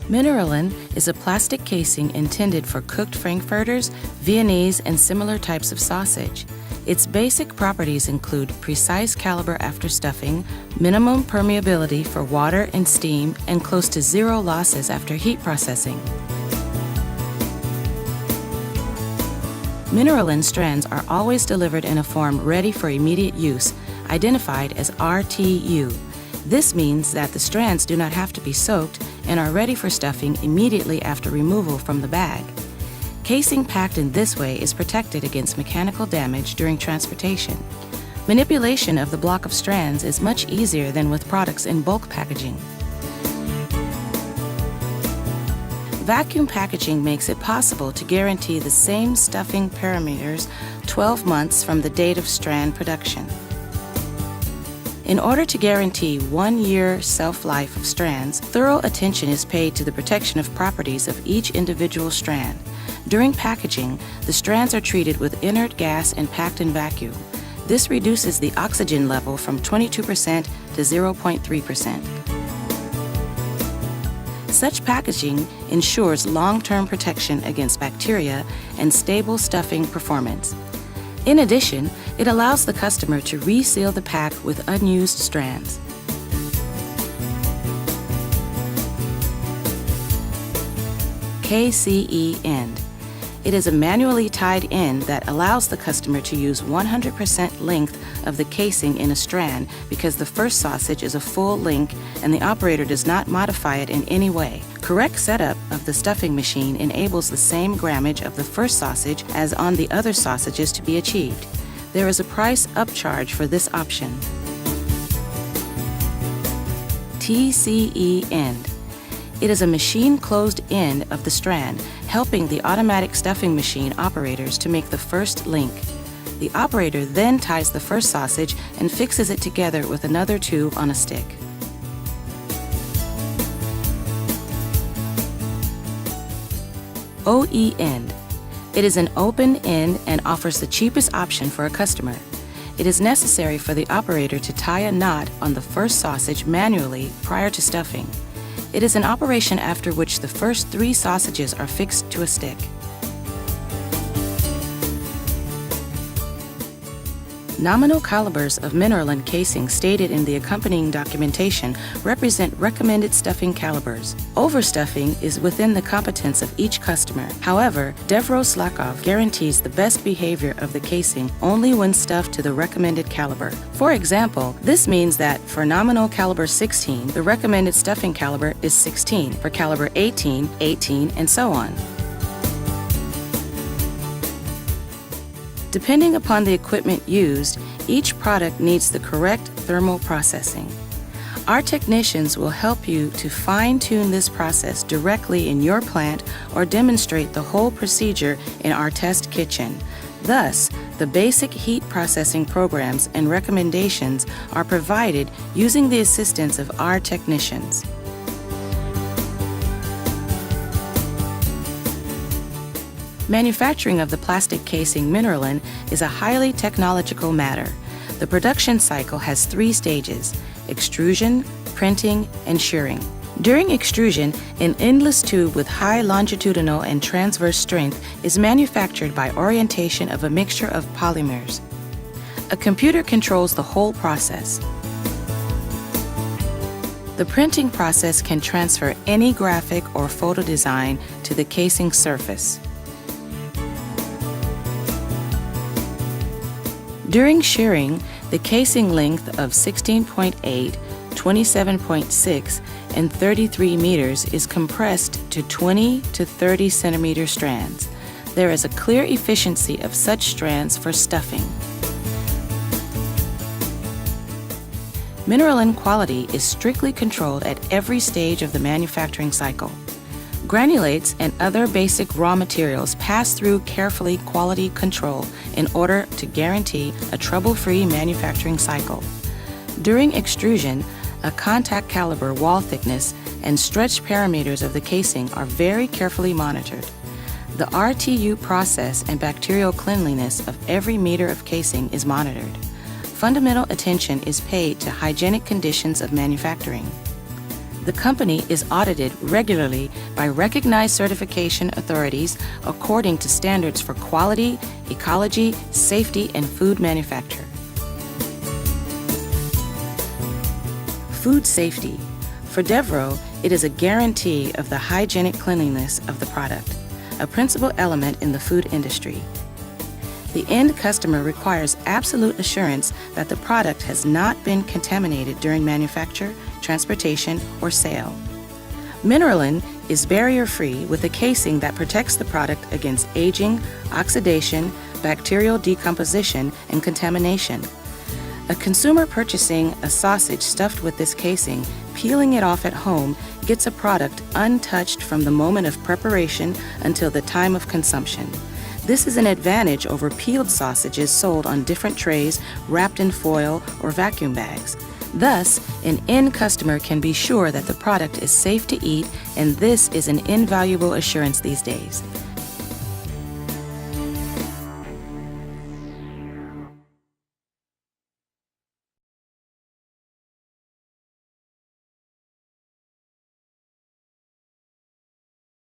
MiniRalen is a plastic casing intended for cooked frankfurters, Viennese, and similar types of sausage. Its basic properties include precise caliber after stuffing, minimum permeability for water and steam, and close to zero losses after heat processing. MiniRalen strands are always delivered in a form ready for immediate use, identified as RTU. This means that the strands do not have to be soaked and are ready for stuffing immediately after removal from the bag. Casing packed in this way is protected against mechanical damage during transportation. Manipulation of the block of strands is much easier than with products in bulk packaging. Vacuum packaging makes it possible to guarantee the same stuffing parameters 12 months from the date of strand production. In order to guarantee 1 year shelf life of strands, thorough attention is paid to the protection of properties of each individual strand. During packaging, the strands are treated with inert gas and packed in vacuum. This reduces the oxygen level from 22% to 0.3%. Such packaging ensures long-term protection against bacteria and stable stuffing performance. In addition, it allows the customer to reseal the pack with unused strands. KCE end. It is a manually tied end that allows the customer to use 100% length of the casing in a strand because the first sausage is a full link and the operator does not modify it in any way. Correct setup of the stuffing machine enables the same grammage of the first sausage as on the other sausages to be achieved. There is a price upcharge for this option. TCE end. It is a machine-closed end of the strand, helping the automatic stuffing machine operators to make the first link. The operator then ties the first sausage and fixes it together with another tube on a stick. OE end. It is an open end and offers the cheapest option for a customer. It is necessary for the operator to tie a knot on the first sausage manually prior to stuffing. It is an operation after which the first 3 sausages are fixed to a stick. Nominal calibers of MiniRalen casing stated in the accompanying documentation represent recommended stuffing calibers. Overstuffing is within the competence of each customer. However, Devro-Slakov guarantees the best behavior of the casing only when stuffed to the recommended caliber. For example, this means that for nominal caliber 16, the recommended stuffing caliber is 16, for caliber 18, 18, and so on. Depending upon the equipment used, each product needs the correct thermal processing. Our technicians will help you to fine-tune this process directly in your plant or demonstrate the whole procedure in our test kitchen. Thus, the basic heat processing programs and recommendations are provided using the assistance of our technicians. Manufacturing of the plastic casing MiniRalen is a highly technological matter. The production cycle has 3 stages: extrusion, printing, and shearing. During extrusion, an endless tube with high longitudinal and transverse strength is manufactured by orientation of a mixture of polymers. A computer controls the whole process. The printing process can transfer any graphic or photo design to the casing surface. During shearing, the casing length of 16.8, 27.6, and 33 meters is compressed to 20 to 30 centimeter strands. There is a clear efficiency of such strands for stuffing. MiniRalen quality is strictly controlled at every stage of the manufacturing cycle. Granulates and other basic raw materials pass through carefully quality control in order to guarantee a trouble-free manufacturing cycle. During extrusion, a contact caliber wall thickness and stretch parameters of the casing are very carefully monitored. The RTU process and bacterial cleanliness of every meter of casing is monitored. Fundamental attention is paid to hygienic conditions of manufacturing. The company is audited regularly by recognized certification authorities according to standards for quality, ecology, safety, and food manufacture. Food safety. For Devereaux, it is a guarantee of the hygienic cleanliness of the product, a principal element in the food industry. The end customer requires absolute assurance that the product has not been contaminated during manufacture, transportation, or sale. MiniRalen is barrier-free with a casing that protects the product against aging, oxidation, bacterial decomposition, and contamination. A consumer purchasing a sausage stuffed with this casing, peeling it off at home, gets a product untouched from the moment of preparation until the time of consumption. This is an advantage over peeled sausages sold on different trays, wrapped in foil or vacuum bags. Thus, an end customer can be sure that the product is safe to eat, and this is an invaluable assurance these days.